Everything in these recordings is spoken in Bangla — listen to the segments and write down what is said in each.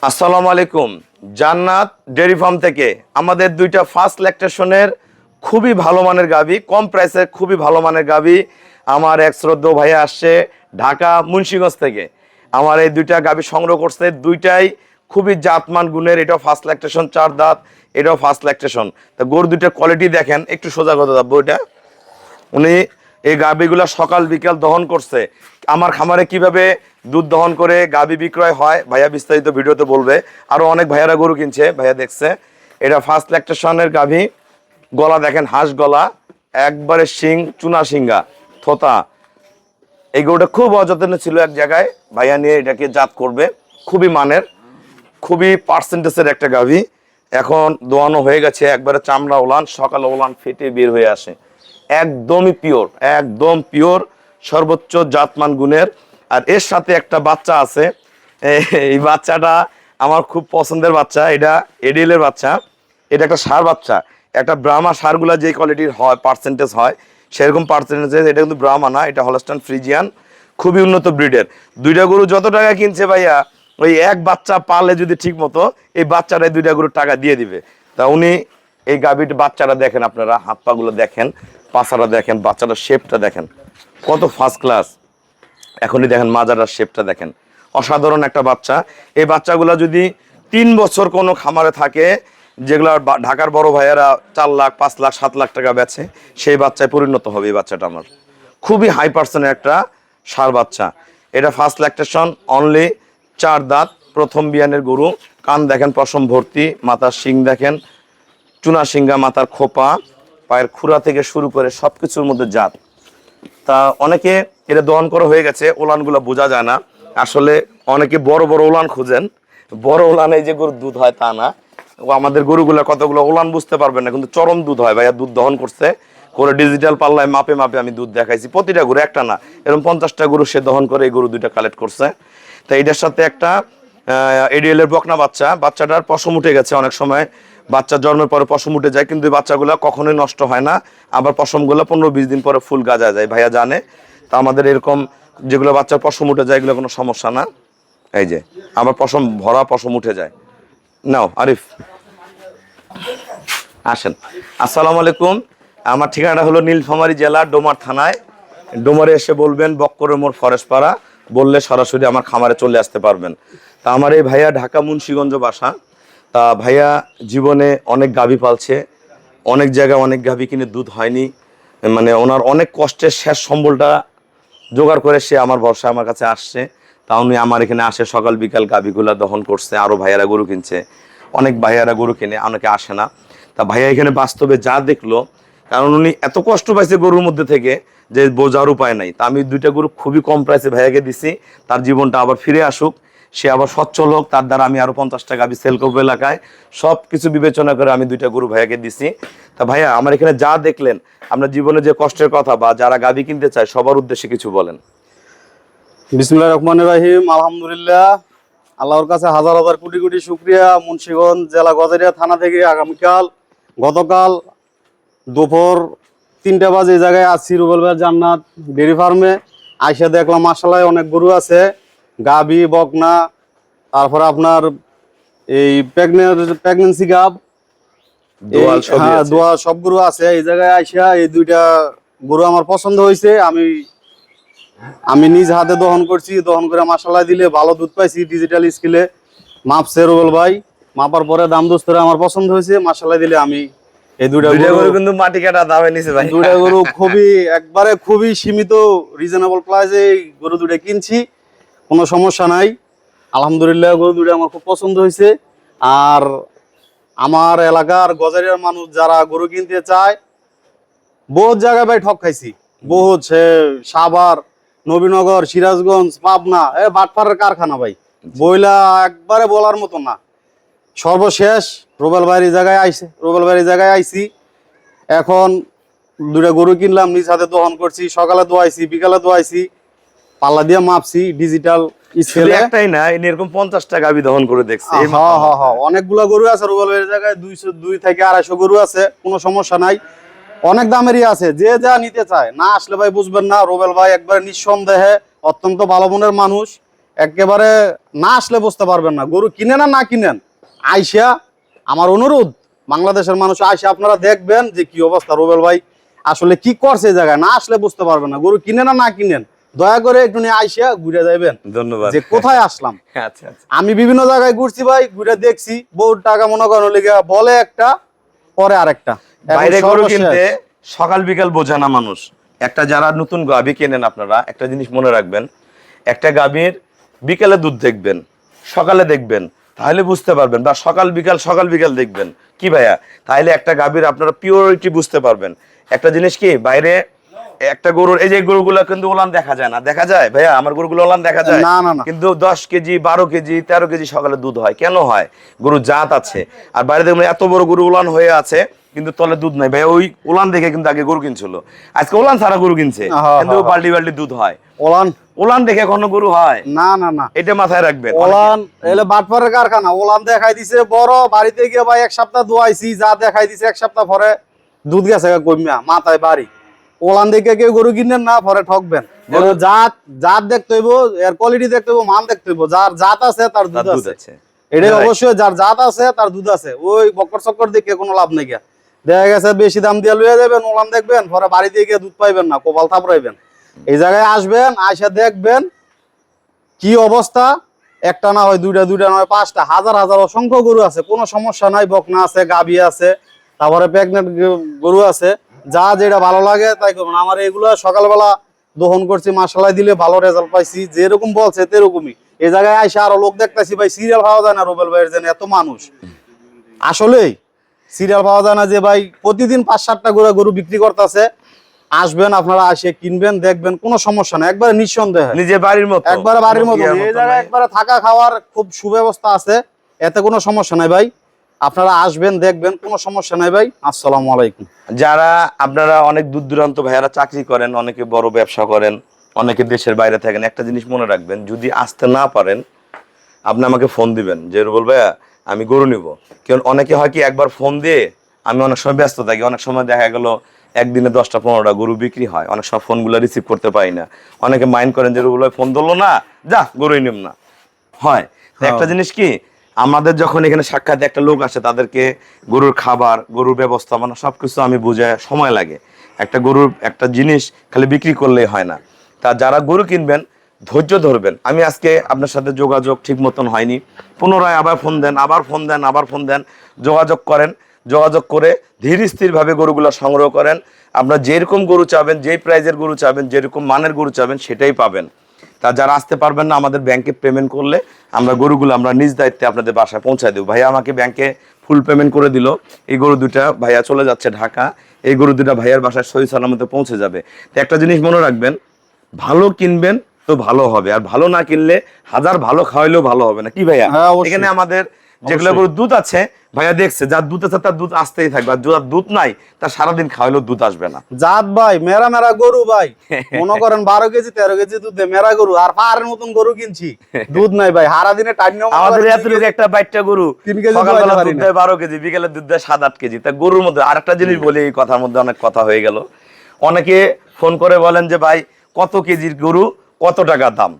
আসসালামু আলাইকুম। জান্নাত ডেয়ারি ফার্ম থেকে আমাদের দুইটা ফার্স্ট ল্যাকটেশনের খুবই ভালো মানের গাভী, কম প্রাইসে খুবই ভালো মানের গাভী আমার এক শ্রদ্ধেয় ভাইয়া আসছে ঢাকা মুন্সিগঞ্জ থেকে। আমার এই দুইটা গাভী সংগ্রহ করছে, দুইটাই খুবই জাতমান গুণের। এটাও ফার্স্ট ল্যাকটেশন, 4 দাঁত, এটাও ফার্স্ট ল্যাকটেশন। তা গরু দুইটার কোয়ালিটি দেখেন, একটু সোজা কথা যাবো। এটা উনি এই গাভীগুলা সকাল বিকাল দহন করছে। আমার খামারে কিভাবে দুধ দহন করে গাভী বিক্রয় হয় ভাইয়া বিস্তারিত ভিডিওতে বলবে। আরো অনেক ভাইয়ারা গরু কিনছে, ভাইয়া দেখছে। এটা ফার্স্ট ল্যাকটেশনের গাভী। গলা দেখেন, হাঁস গলা, একবারে শিং চুনা শিঙ্গা থোতা। এই গরুটা খুব অযত্নে ছিল এক জায়গায়, ভাইয়া নিয়ে এটাকে জাত করবে। খুবই মানের, খুবই পার্সেন্টেজের একটা গাভী। এখন দোয়ানো হয়ে গেছে, একবারে চামড়া ওলান, সকালে ওলান ফেটে বের হয়ে আসে। একদমই পিওর, একদম পিওর, সর্বোচ্চ জাতমান গুণের। আর এর সাথে একটা বাচ্চা আছে। এই বাচ্চাটা আমার খুব পছন্দের বাচ্চা। এটা এডিএলের বাচ্চা। এটা একটা ষাঁড় বাচ্চা। একটা ব্রাহ্মা ষাঁড়গুলা যে কোয়ালিটির হয়, পার্সেন্টেজ হয়, সেরকম পার্সেন্টেজ। এটা কিন্তু ব্রাহ্মা না, এটা হলস্টাইন ফ্রিজিয়ান, খুবই উন্নত ব্রিডের। দুইটা গরু যত টাকা কিনছে ভাইয়া, ওই এক বাচ্চা পালে যদি ঠিক মতো, এই বাচ্চাটাই দুইটা গরুর টাকা দিয়ে দিবে। তা উনি এই গাভীর বাচ্চাটা দেখেন, আপনারা হাত পা গুলো দেখেন, পাছাটা দেখেন, বাচ্চাটার শেপটা দেখেন, কত ফার্স্ট ক্লাস। এখনই দেখেন মাজাটার শেপটা দেখেন, অসাধারণ একটা বাচ্চা। এই বাচ্চাগুলা যদি 3 বছর কোনো খামারে থাকে, যেগুলো ঢাকার বড় ভাইয়েরা 4 লাখ 5 লাখ 7 লাখ টাকা বেচে, সেই বাচ্চায় পরিণত হবে এই বাচ্চাটা আমার। খুবই হাই পার্সেন্টের একটা ষাঁড় বাচ্চা। এটা ফার্স্ট ল্যাকটেশন, অনলি 4 দাঁত, প্রথম বিয়ানের গরু। কান দেখেন পশম ভর্তি, মাথার শিং দেখেন চুনা শিঙ্গা, মাথার খোপা, পায়ের খুরা থেকে শুরু করে সবকিছুর মধ্যে জাত। তা অনেকে এটা দহন করা হয়ে গেছে, ওলানগুলো বোঝা যায় না। আসলে অনেকে বড় বড় ওলান খুঁজেন, বড় ওলানে যে গরুর দুধ হয় তা না। আমাদের গরুগুলা কতগুলো ওলান বুঝতে পারবেন না, কিন্তু চরম দুধ হয়। ভাইয়া দুধ দহন করছে করে ডিজিটাল পাল্লায় মাপে মাপে আমি দুধ দেখাইছি। প্রতিটা গরু, একটা না, এরকম 50টা গরু সে দহন করে এই গরু দুইটা কালেক্ট করছে। তা এটার সাথে একটা এডিএল এর বকনা বাচ্চা। বাচ্চাটার পশম উঠে গেছে অনেক সময়, বাচ্চা জন্মের পরে পশম উঠে যায়, কিন্তু এই বাচ্চাগুলো কখনোই নষ্ট হয় না। আবার পশমগুলো 15-20 দিন পরে ফুল গাজা যায়, ভাইয়া জানে। তা আমাদের এরকম যেগুলো বাচ্চার পশম উঠে যায়, এগুলো কোনো সমস্যা না। এই যে আবার পশম ভরা, পশম উঠে যায়। নাও আরিফ আসেন। আসসালামু আলাইকুম। আমার ঠিকানাটা হলো নীলফামারী জেলা ডোমার থানায়। ডোমারে এসে বলবেন বক্করের মোড় ফরেশপাড়া, বললে সরাসরি আমার খামারে চলে আসতে পারবেন। তা আমার এই ভাইয়া ঢাকা মুন্সিগঞ্জ বাসা। তা ভাইয়া জীবনে অনেক গাভী পালছে, অনেক জায়গায় অনেক গাভী কিনে দুধ হয়নি। মানে ওনার অনেক কষ্টের শেষ সম্বলটা জোগাড় করে সে আমার ভরসায় আমার কাছে আসছে। তা উনি আমার এখানে আসে, সকাল বিকাল গাভীগুলা দহন করছে। আরও ভাইয়ারা গরু কিনছে, অনেক ভাইয়ারা গরু কিনে, অনেকে আসে না। তা ভাইয়া এখানে বাস্তবে যা দেখলো, কারণ উনি এত কষ্ট পাইছে গরুর মধ্যে থেকে যে বোঝার উপায় নাই। তা আমি দুইটা গরু খুবই কম প্রাইসে ভাইয়াকে দিছি, তার জীবনটা আবার ফিরে আসুক, সে আবার সচ্ছল হোক। তার দ্বারা আমি আরো 50টা গাভী সেল করবো এলাকায়। সব কিছু বিবেচনা করে আমি দুইটা গরু ভাইয়াকে দিছি। তা ভাইয়া আমার এখানে যা দেখলেন, আপনার জীবনে যে কষ্টের কথা বা যারা গাভী কিনতে চায় সবার উদ্দেশ্যে কিছু বলেন। বিসমিল্লাহির রহমানির রহিম। আলহামদুলিল্লাহ, আল্লাহর কাছে হাজার হাজার কোটি কোটি শুকরিয়া। মুন্সিগঞ্জ জেলা গজারিয়া থানা থেকে গতকাল দুপুর 3টা বাজে এই জায়গায় আসছি, রুবেল ভাইয়ের জান্নাত ডেয়ারি ফার্মে। আইসা দেখলাম মাশাআল্লাহ অনেক গরু আছে, গাভী বকনা, তারপরে আপনার এই প্রেগনেন্সি গাব, হ্যাঁ দোয়া সব গরু আছে। এই জায়গায় আইসা এই দুইটা গরু আমার পছন্দ হয়েছে। আমি নিজ হাতে দহন করছি, দহন করে মাশাআল্লাহ দিলে ভালো দুধ পাইছি। ডিজিটাল স্কেলে মাপছে রুবেল ভাই, মাপার পরে দাম দোস্তরে আমার পছন্দ হয়েছে। মাশাআল্লাহ দিলে আমি এই দুইটা গরু কিন্তু মাটি কাটা দামে নিছে ভাই। দুইটা গরু খুবই সীমিত রিজনেবল প্রাইসে গরু দুটো কিনছি, কোনো সমস্যা নাই। আলহামদুলিল্লাহ গরু দুটো আমার খুব পছন্দ হয়েছে। আর আমার এলাকার গজারিয়ার মানুষ যারা গরু কিনতে চায়, বহুত জায়গায় ভাই ঠক খাইছি, বহুত সাভার, নবীনগর, সিরাজগঞ্জ, পাবনা, বাটপাড়ের কারখানা ভাই, বইলা একবারে বলার মতো না। সর্বশেষ রুবেল ভাইয়ের জায়গায় আইছি। এখন দুটা গরু কিনলাম, নিজ হাতে দহন করছি, সকালে দোয়াইছি, বিকালে দোয়াইছি, পাল্লা দিয়ে মাপছি ডিজিটাল স্কেলে। একটাই না, এরকম 50টা গাভী দহন করে দেখছি। অনেকগুলা গরু আছে রুবেল ভাইয়ের জায়গায়, 202 থেকে 250 গরু আছে, কোনো সমস্যা নাই। অনেক দামেরই আছে, যে যা নিতে চায়। না আসলে ভাই বুঝবেন না। রুবেল ভাই একবারে নিঃসন্দেহে অত্যন্ত ভালো মনের মানুষ। একেবারে না আসলে বুঝতে পারবেন না, গরু কিনেন না কিনেন, আইসা আমার অনুরোধ, বাংলাদেশের মানুষ আইসা আপনারা দেখবেন যে কি অবস্থা। রুবেল ভাই আসলে কি করছে এই জায়গায়, না আসলে বুঝতে পারবেন না, গরু কিনেন না কিনেন, দয়া করে একটু নিয়ে আইসা ঘুরে যাইবেন। ধন্যবাদ। যে কোথায় আসলাম, আচ্ছা আচ্ছা। আমি বিভিন্ন জায়গায় ঘুরছি ভাই, ঘুরে দেখছি, বহু টাকা মনে করেন লেগে বলে একটা পরে আরেকটা। বাইরে গরু কিনতে সকাল বিকাল বোঝে না মানুষ। একটা যারা নতুন গাভী কেনেন আপনারা একটা জিনিস মনে রাখবেন, একটা গাভীর বিকালে দুধ দেখবেন, সকালে দেখবেন, তাহলে বুঝতে পারবেন, বা সকাল বিকাল দেখবেন কি ভাইয়া, তাহলে একটা গাভীর আপনারা পিওরিটি বুঝতে পারবেন। একটা জিনিস কি, বাইরে একটা গরুর এই যে গরুগুলো কিন্তু ওলান দেখা যায় না, দেখা যায় ভাইয়া আমার গরুগুলো ওলান দেখা যায় না না না, কিন্তু 10 কেজি 12 কেজি 13 কেজি সকালে দুধ হয়। কেন হয়? গরুর জাত আছে। আর বাইরে দেখবেন এত বড় গরু উলান হয়ে আছে কিন্তু তলে দুধ নাই ভাই, ওই উলান দেখে কিন্তু আগে গরু কিনছিল, আজকে উলান ছাড়া গরু কিনছে কিন্তু বাল্টি বাল্টি দুধ হয়। ওলান উলান দেখে কোনো গরু হয় না না না, এটা মাথায় রাখবেন। ওলান এলে বাটপারের কারখানা, ওলান দেখাই দিছে বড়, বাড়িতে গিয়ে ভাই এক সপ্তাহ দুয়াইছি, যা দেখাই দিছে এক সপ্তাহ পরে দুধ গেছে কমিয়া মাথায় বাড়ি। ওলান দেখে কেউ গরু কিনেন না, পরে ঠকবেন। জাত জাত দেখতে হইব, এর কোয়ালিটি দেখতে হইব, মান দেখতে হইব, যার জাত আছে তার দুধ আছে, এটাই অবশ্যই, যার জাত আছে তার দুধ আছে। ওই বক্কর চক্কর দেখে কোনো লাভ নেই। দেখা গেছে বেশি দাম দিয়ে লইয়া যাবেন, ওলান দেখবেন, পরে বাড়িতে গিয়ে দুধ পাইবেন না, কপাল থাপড়াইবেন। এই জায়গায় আসবেন, আইসা দেখবেন কি অবস্থা। একটা না হয় দুইটা, দুইটা নয় পাঁচটা, হাজার হাজার অসংখ্য গরু আছে, কোনো সমস্যা নাই। বকনা আছে, গাভী আছে, তারপরে প্রেগনেন্ট গরু আছে, যা যেটা ভালো লাগে তাই করবেন। আমার এগুলো সকালবেলা দহন করছি, মাসালাই দিলে ভালো রেজাল্ট পাইছি, যেরকম বলছে তেরকমই। এই জায়গায় আইসা আরো লোক দেখতেছি ভাই, সিরিয়াল পাওয়া যায় না রুবেল ভাইয়ের জন্য, এত মানুষ আসলেই সিরিয়াল পাওয়া যায় না যে ভাই প্রতিদিন 5-7টা গরু বিক্রি করতেছে। আসবেন আপনারা, আসে কিনবেন, দেখবেন, কোনো সমস্যা নাই, একবারে নিঃসন্দেহে নিজে বাড়ির মতো, একবারে বাড়ির মতো। এই জায়গায় একবারে থাকা খাওয়ার খুব সুব্যবস্থা আছে, এতে কোনো সমস্যা নাই ভাই। আপনারা আসবেন, দেখবেন, কোনো সমস্যা নাই ভাই। আসসালামু আলাইকুম। যারা আপনারা অনেক দূর দূরান্ত ভাইয়ারা চাকরি করেন, অনেকে বড় ব্যবসা করেন, অনেকে দেশের বাইরে থাকেন, একটা জিনিস মনে রাখবেন, যদি আসতে না পারেন আপনি আমাকে ফোন দিবেন যে রুবেল ভাইয়া আমি গরু নিব। কারণ অনেকে হয় কি, একবার ফোন দিয়ে আমি অনেক সময় ব্যস্ত থাকি, অনেক সময় দেখা গেল একদিনে 10টা-15টা গরু বিক্রি হয়, অনেক সময় ফোনগুলো রিসিভ করতে পারি না। অনেকে মাইন্ড করেন যে রুবেল ভাই ফোন ধরলো না, যা গরুই নিম না হয়। তো একটা জিনিস কি, আমাদের যখন এখানে সাক্ষাৎ একটা লোক আসে, তাদেরকে গরুর খাবার, গরুর ব্যবস্থাপনা সবকিছু আমি বুঝাই, সময় লাগে। একটা গরুর একটা জিনিস খালি বিক্রি করলেই হয় না। তা যারা গরু কিনবেন ধৈর্য ধরবেন। আমি আজকে আপনার সাথে যোগাযোগ ঠিক মতন হয়নি, পুনরায় আবার ফোন দেন, আবার ফোন দেন, আবার ফোন দেন, যোগাযোগ করেন। যোগাযোগ করে ধীর স্থিরভাবে গরুগুলো সংগ্রহ করেন। আপনারা যেরকম গরু চাবেন, যেই প্রাইজের গরু চাবেন, যেরকম মানের গরু চাবেন সেটাই পাবেন। তা যারা আসতে পারবেন না, আমাদের ব্যাংকে পেমেন্ট করলে আমরা গরুগুলো আমরা নিজ দায়িত্বে আপনাদের বাসায় পৌঁছায় দেবো। ভাইয়া আমাকে ব্যাংকে ফুল পেমেন্ট করে দিল, এই গরু দুটা ভাইয়া চলে যাচ্ছে ঢাকা, এই গরু দুটা ভাইয়ার বাসায় সহি সালামতে পৌঁছে যাবে। তো একটা জিনিস মনে রাখবেন, ভালো কিনবেন তো ভালো হবে, আর ভালো না কিনলে হাজার ভালো খাওয়াইলেও ভালো হবে না, কি ভাইয়া? এখানে আমাদের যেগুলো গরুর দুধ আছে ভাইয়া দেখছে, যার দুধ আছে তার দুধ আসতেই থাকবে, আর যার দুধ নাই তার সারাদিন খাওয়াইলেও দুধ আসবে না। জাত ভাই মেরা মেরা গরু ভাই, মনে করেন 12 কেজি 13 কেজি দুধ দেয় মেরা গরু, আর পাহাড়ের মতন গরু কিনছি, দুধ নাই ভাই। সারা দিনে আমাদের এতটুকু একটা বাচ্চা গরু 3 কেজি সকালবেলা দুধ দেয় 12 কেজি, বিকেলে দুধ দেয় 7-8 কেজি। তা গরুর মধ্যে আরেকটা জিনিস বলি, এই কথার মধ্যে অনেক কথা হয়ে গেল। অনেকে ফোন করে বলেন যে ভাই কত কেজির গরু কত টাকা দাম,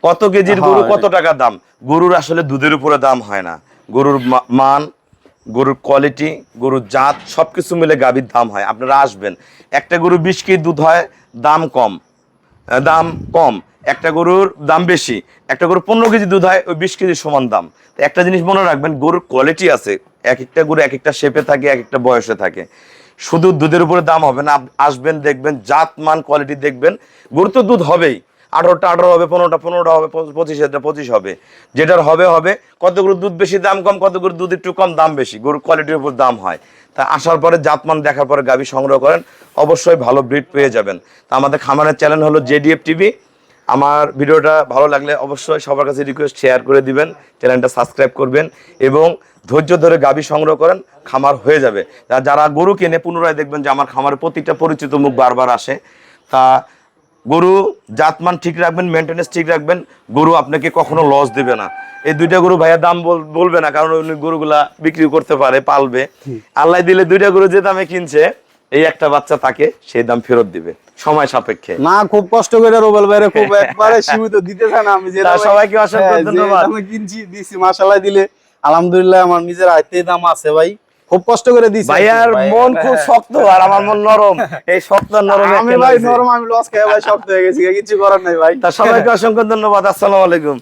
কত কেজির গরু কত টাকা দাম। গরুর আসলে দুধের উপরে দাম হয় না, গরুর মান, গরুর কোয়ালিটি, গরুর জাত সবকিছু মিলে গাভীর দাম হয়। আপনারা আসবেন, একটা গরু 20 কেজি দুধ হয়, দাম কম, দাম কম। একটা গরুর দাম বেশি, একটা গরু 15 কেজি দুধ হয়, ওই 20 কেজির সমান দাম। তো একটা জিনিস মনে রাখবেন, গরুর কোয়ালিটি আছে, এক একটা গরু এক একটা শেপে থাকে, এক একটা বয়সে থাকে। শুধু দুধের উপরে দাম হবে না, আসবেন দেখবেন, জাত মান কোয়ালিটি দেখবেন। গরু তো দুধ হবেই, 18টা 18 হবে, 15টা 15টা হবে, 25টা 25 হবে, যেটার হবে হবে। কত গরুর দুধ বেশি দাম কম, কত গরুর দুধ একটু কম দাম বেশি, গরুর কোয়ালিটির উপর দাম হয়। তা আসার পরে জাতমান দেখার পরে গাভী সংগ্রহ করেন, অবশ্যই ভালো ব্রিড পেয়ে যাবেন। তা আমাদের খামারের চ্যানেল হলো জেডিএফ টিভি। আমার ভিডিওটা ভালো লাগলে অবশ্যই সবার কাছে রিকোয়েস্ট শেয়ার করে দিবেন, চ্যানেলটা সাবস্ক্রাইব করবেন এবং ধৈর্য ধরে গাভী সংগ্রহ করেন, খামার হয়ে যাবে। যারা গরু কেনে পুনরায় দেখবেন যে আমার খামারের প্রতিটা পরিচিত মুখ বারবার আসে। তা গরু জাতমান ঠিক রাখবেন, মেনটেনেন্স ঠিক রাখবেন, গরু আপনাকে কখনো লস দেবে না। এই দুইটা গরু ভাইয়া দাম বলবে না, কারণ উনি গরুগুলা বিক্রি করতে পারে, পালবে। আল্লাহ দিলে দুইটা গরু যে দামে কিনছে এই একটা বাচ্চা তাকে সেই দাম ফেরত দিবে সময় সাপেক্ষে। না খুব কষ্ট করে রুবেল ভাইরে খুব একবারে সীমিত দিতে চায় না, আমি যে তা দামে- সবাইকে অসংখ্য হ্যাঁ, যে ধন্যবাদ। দামে কিনছি দিছি মাশাআল্লাহ দিলে আলহামদুলিল্লাহ আমার নিজের আয়ত্তে দাম আছে ভাই, খুব কষ্ট করে দিছি। ভাইয়ার ভাই, মন খুব হ্যাঁ। শক্ত আর আমার মন নরম, এই শক্ত আর নরম আমি ভাই নরম, আমি লস খেয়ে ভাই শক্ত হয়ে গেছি, কিছু করার নাই ভাই। তা সবাইকে অসংখ্য ধন্যবাদ। আসসালামু আলাইকুম।